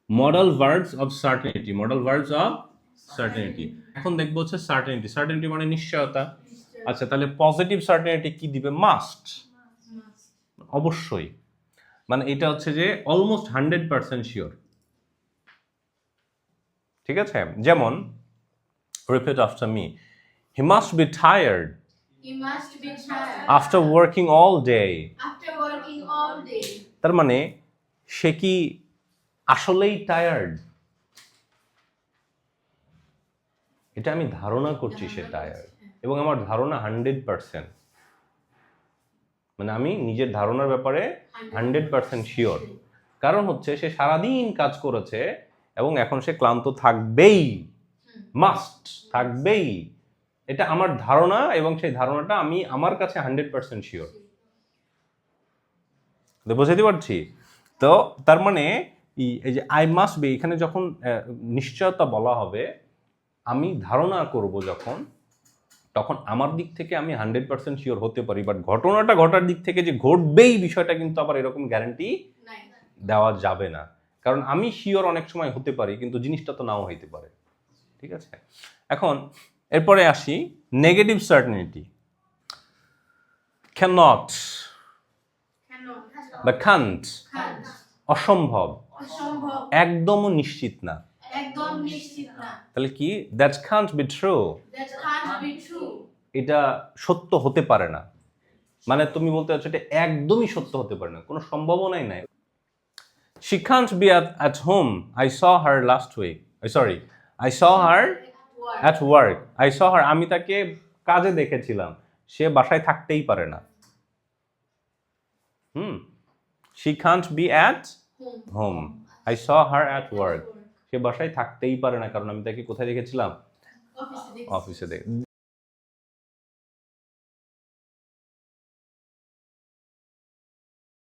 Model verbs of certainty, model verbs of certainty. এখন দেখবো হচ্ছে সার্টেনিটি, সার্টেনিটি মানে নিশ্চয়তা। আচ্ছা, তাহলে পজিটিভ সার্টেনিটি কি দিবে? মাস্ট, অবশ্যই। মানে এটা হচ্ছে যে অলমোস্ট 100% শিওর। ঠিক আছে, যেমন repeat after me, he must be tired after working all day. তার মানে সে কি আসলেই টায়ার্ড? এটা আমি ধারণা করছি সে টায়ার্ড, এবং আমার ধারণা 100%, মানে আমি নিজের ধারণার ব্যাপারে 100% শিওর। কারণ হচ্ছে সে সারাদিন কাজ করেছে এবং এখন সে ক্লান্ত থাকবেই, মাস্ট থাকবেই। এটা আমার ধারণা, এবং সেই ধারণাটা আমি আমার কাছে 100% শিওর। বুঝাতে পারছি তো? তার মানে এই যে আই মাস্ট বি, এখানে যখন নিশ্চয়তা বলা হবে, আমি ধারণা করব যখন, তখন আমার দিক থেকে আমি 100% শিওর হতে পারি, বাট ঘটনাটা ঘটার দিক থেকে যে ঘটবেই বিষয়টা কিন্তু আবার এরকম গ্যারান্টি দেওয়া যাবে না। কারণ আমি শিওর অনেক সময় হতে পারি, কিন্তু জিনিসটা তো নাও হইতে পারে। ঠিক আছে, এখন এরপরে আসি নেগেটিভ সার্টেনিটি। ক্যানট বা কান্ট, অসম্ভব, একদমও নিশ্চিত না। তাহলে কি? দ্যাট কান্ট বি ট্রু, এটা সত্য হতে পারে না। মানে তুমি বলতে চাচ্ছ এটা একদমই সত্য হতে পারে না, কোনো সম্ভাবনাই নাই। She can't be at home. I saw her last week. Sorry, I saw her at work. I saw her, আমি তাকে কাজে দেখেছিলাম, সে বাসায় থাকতেই পারে না। She can't be at home. I saw her at work. সে বাসায় থাকতেই পারে না, কারণ আমি তাকে কোথায় দেখেছিলাম? অফিসে।